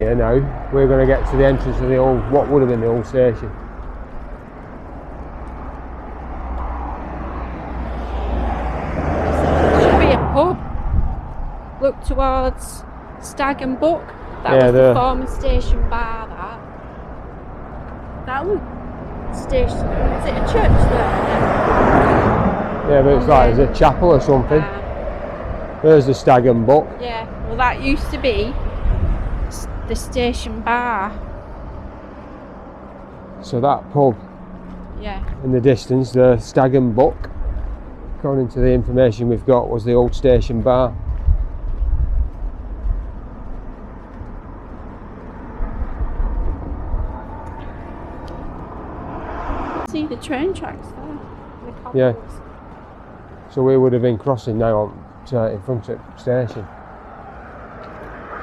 Here now, we're going to get to the entrance of the old, what would have been the old station. There should be a pub. Look towards Stag and Buck. That was the former station bar. That was station. Is it a church there? Yeah, but it's like there's a chapel or something. There's the Stag and Buck. Yeah, well that used to be the station bar. So that pub, yeah, in the distance, the Stag and Buck, according to the information we've got, was the old station bar. See the train tracks there. The cobbles. Yeah. So we would have been crossing now on in front of the station.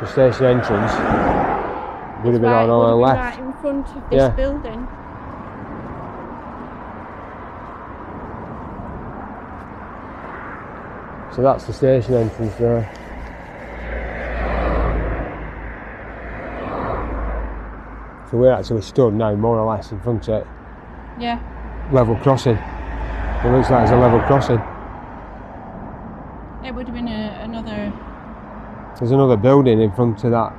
The station entrance would have been on our left. Right in front of this building. So that's the station entrance there. So we're actually stood now more or less in front of it. Yeah. Level crossing. It looks like it's a level crossing. It would have been another... There's another building in front of that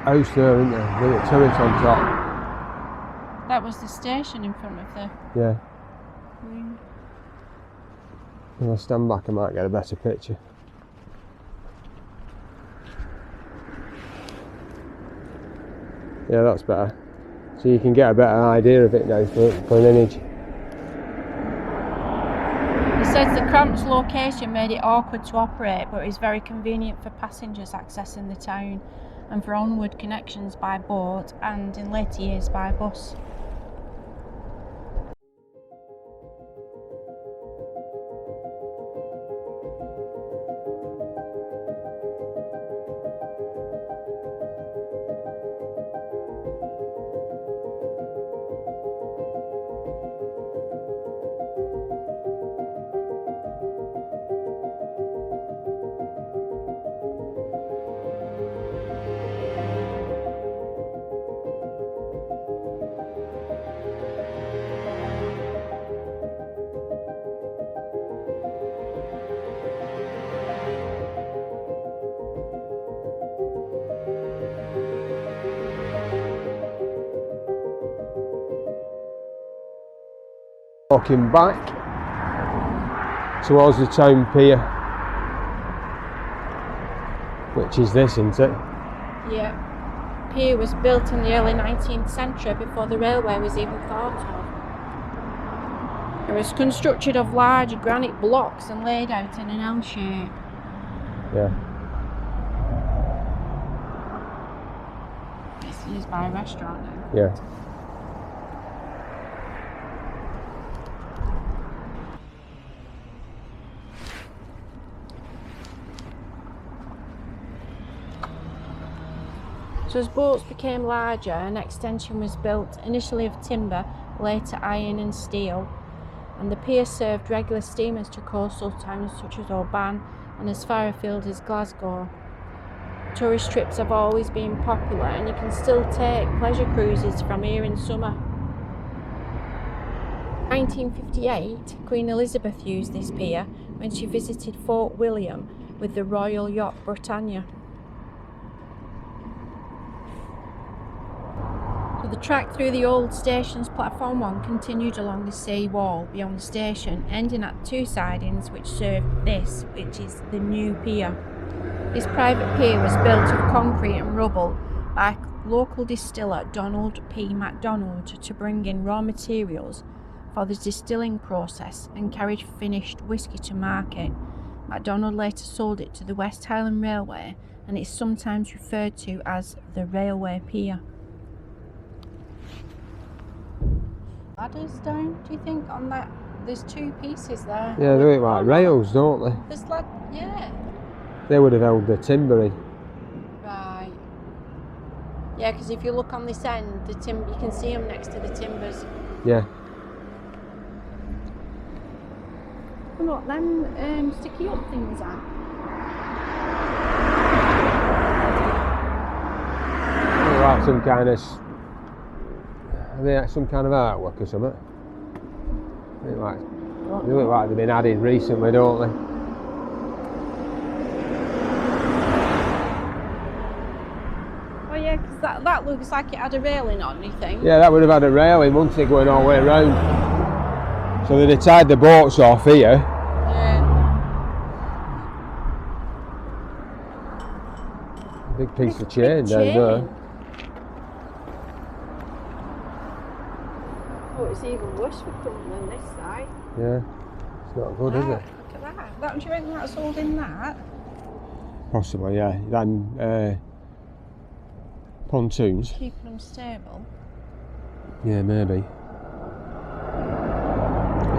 house there, isn't there? With a turret on top. That was the station in front of the... Yeah. room. If I stand back I might get a better picture. Yeah, that's better. So you can get a better idea of it now for an image. It says the cramped location made it awkward to operate, but is very convenient for passengers accessing the town and for onward connections by boat and in later years by bus. Walking back towards the town pier, which is this, isn't it? Yeah. Pier was built in the early 19th century before the railway was even thought of. It was constructed of large granite blocks and laid out in an L shape. Yeah. It's used by a restaurant now. Yeah. So as boats became larger, an extension was built, initially of timber, later iron and steel, and the pier served regular steamers to coastal towns such as Oban and as far afield as Glasgow. Tourist trips have always been popular, and you can still take pleasure cruises from here in summer. In 1958, Queen Elizabeth used this pier when she visited Fort William with the Royal Yacht Britannia. The track through the old station's platform 1 continued along the sea wall beyond the station, ending at 2 sidings which served this, which is the new pier. This private pier was built of concrete and rubble by local distiller Donald P. MacDonald to bring in raw materials for the distilling process and carried finished whisky to market. MacDonald later sold it to the West Highland Railway, and it's sometimes referred to as the Railway Pier. Ladders down, do you think, on that? There's 2 pieces there. Yeah, they look like rails, don't they? There's yeah. They would have held the timber in. Right. Yeah, because if you look on this end, you can see them next to the timbers. Yeah. Look, them sticky up things are. like some kind of, I think that's some kind of artwork or something. They look like they've been added recently, don't they? Oh yeah, because that looks like it had a railing on, you think? Yeah, that would have had a railing, wouldn't it, going all the way around. So they'd have tied the boats off here. Yeah. Big piece of chain down there. Oh, it's even worse for coming than this side. Yeah, it's not good, is it? Look at that. Don't you reckon that's holding that? Possibly, yeah. Then pontoons. Keeping them stable. Yeah, maybe.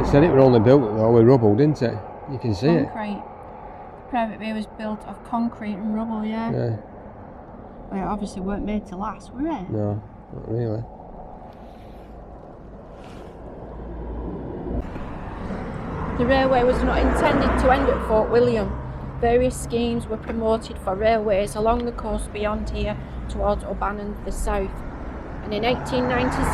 It said it were only built though with rubble, didn't it? You can see Concrete. The private bay was built of concrete and rubble, yeah. Yeah. Well, it obviously weren't made to last, were it? No, not really. The railway was not intended to end at Fort William. Various schemes were promoted for railways along the coast beyond here towards O'Bannon to the south. And in 1896,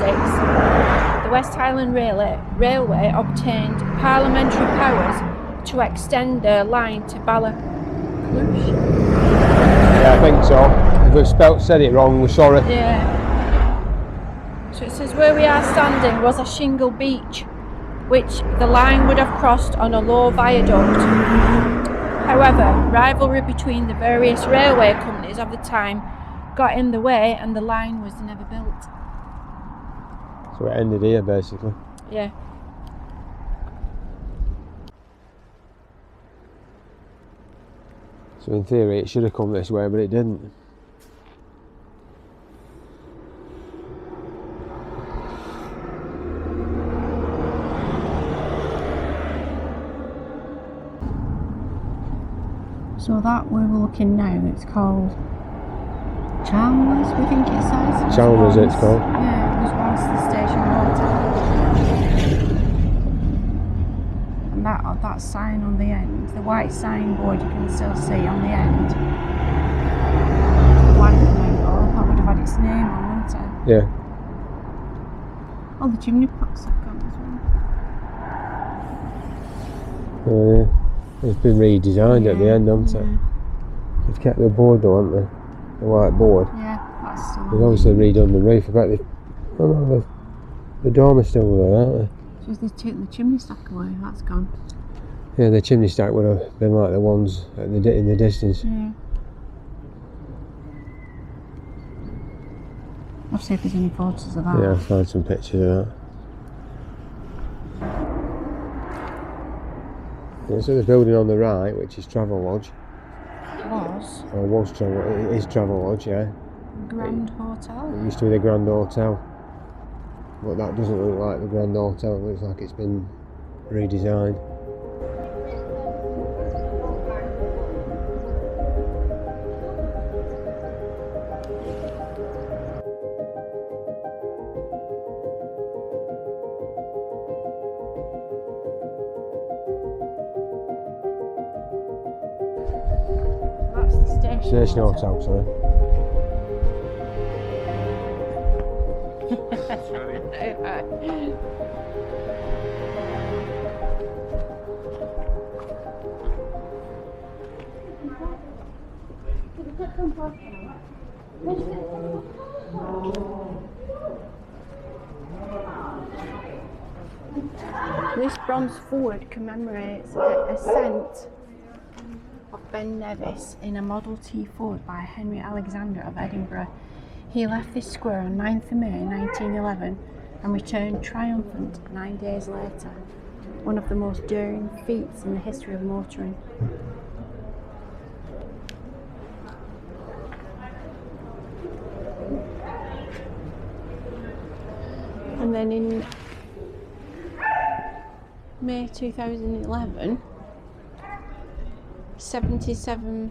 the West Highland Railway obtained parliamentary powers to extend their line to Ballaclush. Yeah, I think so. If we've said it wrong, we're sorry. Yeah. So it says where we are standing was a shingle beach, which the line would have crossed on a low viaduct. However, rivalry between the various railway companies of the time got in the way and the line was never built. So it ended here basically. Yeah. So in theory it should have come this way, but it didn't. So that where we're looking now, it's called Chalmers, we think it says. Chalmers it's called. Yeah, it was once the station hotel. And that sign on the end, the white signboard you can still see on the end. Blank now, that would have had its name on, wouldn't it? Yeah. Oh, the chimney pots have gone as well. Oh yeah. It's been redesigned at the end, hasn't it? They've kept the board though, haven't they? The white board. Yeah, that's still They've obviously redone the roof. I bet the dome is still there, aren't they? So they've taken the chimney stack away, that's gone. Yeah, the chimney stack would have been like the ones in the distance. Yeah. I'll see if there's any photos of that. Yeah, I'll find some pictures of that. Yeah, so the building on the right, which is Travel Lodge. Was Travel. It is Travel Lodge, yeah. Grand Hotel. It used to be the Grand Hotel, but that doesn't look like the Grand Hotel. It looks like it's been redesigned. Station Hotel, sorry. This bronze fort commemorates the ascent of Ben Nevis in a Model T Ford by Henry Alexander of Edinburgh. He left this square on 9th of May 1911 and returned triumphant 9 days later. One of the most daring feats in the history of motoring. And then in May 2011, 77,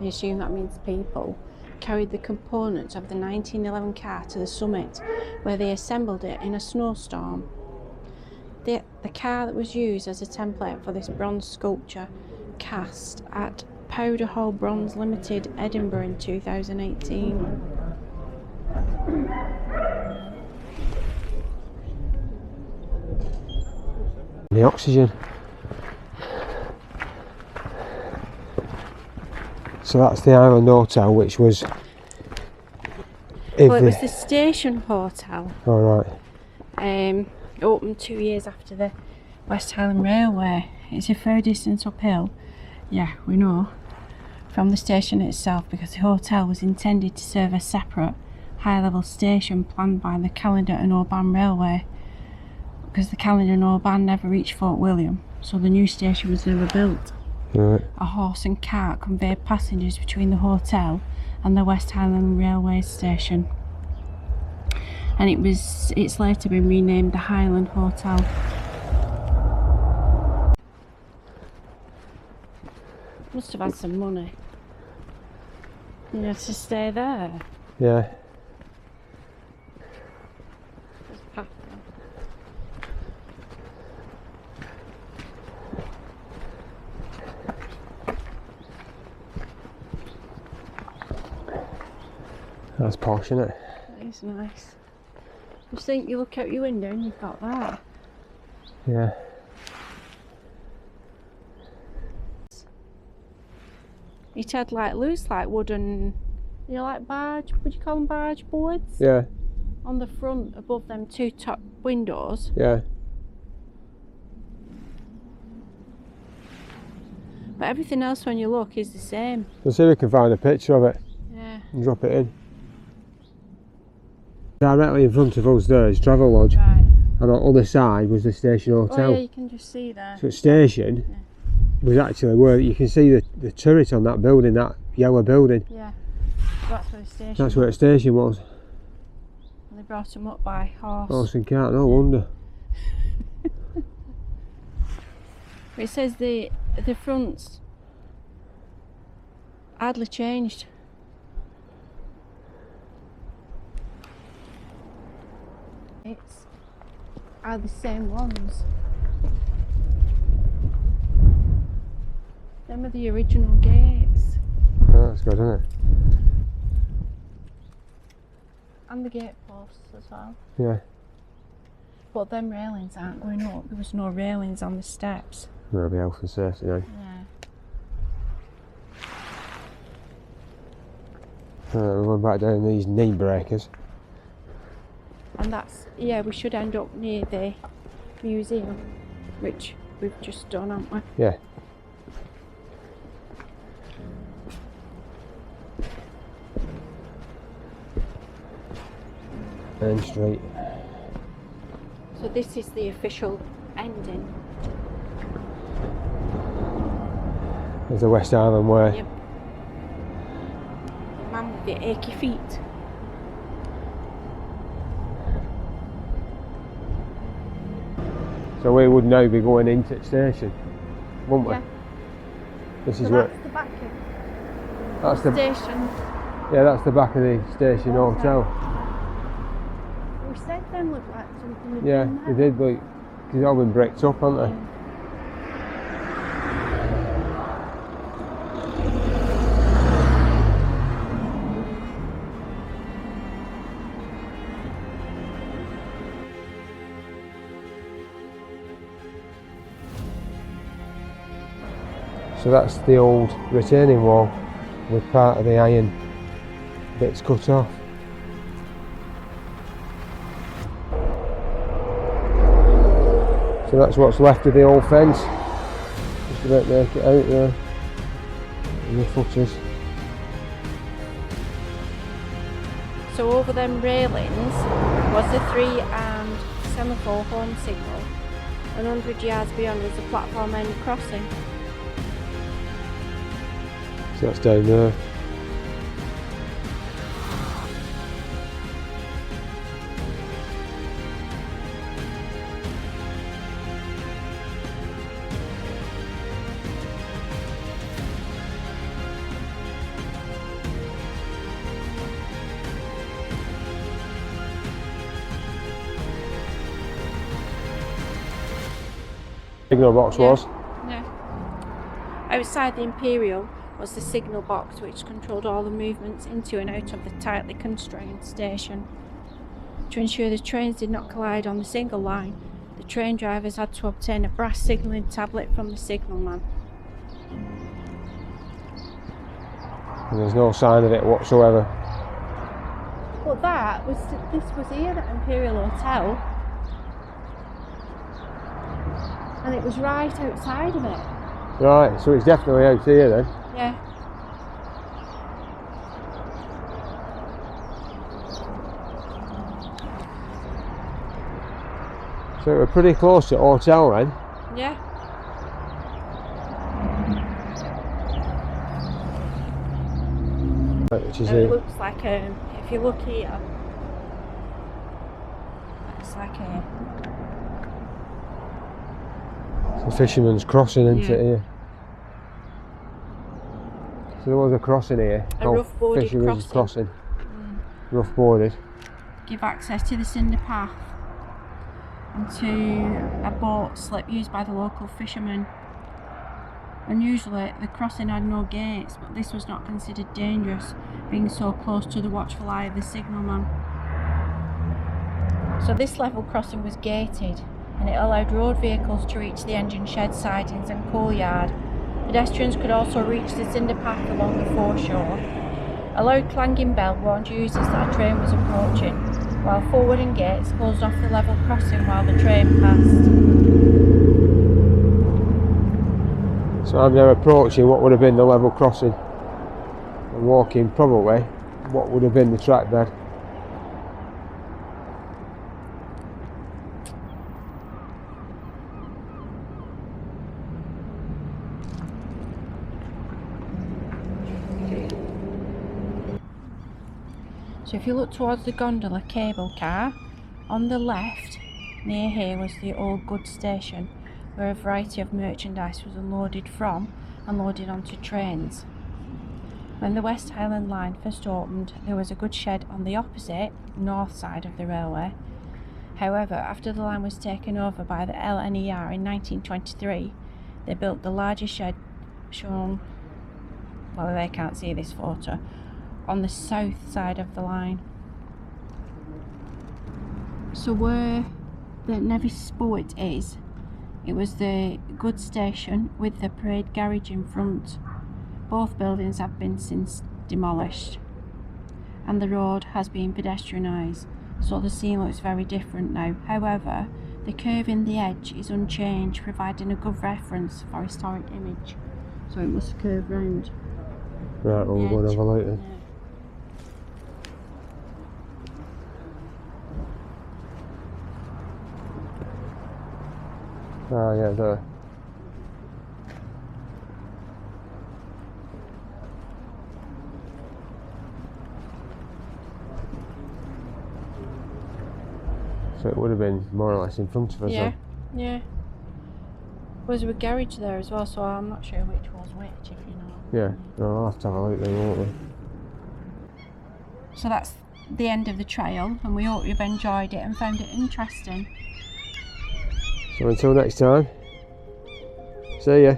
I assume that means people, carried the components of the 1911 car to the summit, where they assembled it in a snowstorm. The car that was used as a template for this bronze sculpture cast at Powder Hall Bronze Limited, Edinburgh in 2018. The oxygen. So that's the Island Hotel, which was. Well, it was the station hotel. Oh, right. Opened 2 years after the West Highland Railway. It's a fair distance uphill. Yeah, we know. From the station itself, because the hotel was intended to serve a separate high-level station planned by the Callander and Oban Railway, because the Callander and Oban never reached Fort William, so the new station was never built. Right. A horse and cart conveyed passengers between the hotel and the West Highland Railway station, and it's later been renamed the Highland Hotel. Must have had some money. You had to stay there. Yeah. There's a path now. That's posh, isn't it? That is nice. Just think, you look out your window and you've got that. Yeah. It had like loose, like wooden, you know, like barge, would you call them barge boards? Yeah. On the front above them two top windows. Yeah. But everything else when you look is the same. Let's see if we can find a picture of it Yeah. and drop it in. Directly in front of us there is Travel Lodge, Right. and on the other side was the station hotel. Oh yeah, you can just see there. So the station was actually where you can see the turret on that building, that yellow building. Yeah. That's where the station That's where the station was. And they brought them up by horse. Horse and cart, no wonder. It says the fronts hardly changed. It's are the same ones. Them are the original gates. Oh, that's good, isn't it? And the gate posts as well. Yeah. But them railings aren't going up. There was no railings on the steps. That'll be health and safety then. Yeah. We're going back down these knee breakers. And that's, yeah, we should end up near the museum, which we've just done, haven't we? Yeah. Main Street. So this is the official ending. There's the West Island Way. Yep. The man with the achy feet. So we would now be going into the station, wouldn't we? Yeah. This is So where. that's the back of That's the the. station. Yeah, that's the back of the station hotel. We said them looked like something we'd Yeah, done they there. did. Like, they've all been bricked up, haven't they? Yeah. So that's the old retaining wall with part of the iron bits cut off. So that's what's left of the old fence. Just about make it out there. And the footers. So over them railings was the 3-armed semaphore horn signal, and 100 yards beyond was the platform end crossing. So that's down there. Signal box was. Yeah. Outside the Imperial was the signal box, which controlled all the movements into and out of the tightly constrained station. To ensure the trains did not collide on the single line, the train drivers had to obtain a brass signalling tablet from the signalman. And there's no sign of it whatsoever. But this was here, that Imperial Hotel, and it was right outside of it. Right, so it's definitely out here then. Yeah. So we're pretty close to the hotel then. Yeah. Which is It looks like if you look here, it's like the fisherman's crossing into Yeah. here. So there was a crossing here. A rough boarded fisherman's crossing. Rough boarded. give access to the cinder path and to a boat slip used by the local fishermen. Unusually, the crossing had no gates, but this was not considered dangerous, being so close to the watchful eye of the signalman. So this level crossing was gated, and it allowed road vehicles to reach the engine shed sidings and coal yard. Pedestrians could also reach the cinder path along the foreshore. A loud clanging bell warned users that a train was approaching, while forwarding gates closed off the level crossing while the train passed. So I'm now approaching what would have been the level crossing and walking probably what would have been the track bed. So if you look towards the gondola cable car, on the left near here was the old goods station, where a variety of merchandise was unloaded from and loaded onto trains. When the West Highland line first opened, there was a goods shed on the opposite, north side of the railway. However, after the line was taken over by the LNER in 1923, they built the largest shed shown, well, they can't see this photo, on the south side of the line. So where the Nevis Sport is, it was the goods station with the parade garage in front. Both buildings have been since demolished, and the road has been pedestrianised, so the scene looks very different now. However, the curve in the edge is unchanged, providing a good reference for historic image. So it must curve round. Right, we'll go and have a look then. Ah, yeah, there. So it would have been more or less in front of us then. Yeah. Was there a garage there as well, so I'm not sure which was which, if you know. Yeah, no, I'll have to have a look then, won't we? So that's the end of the trail, and we hope you've enjoyed it and found it interesting. So until next time, see ya.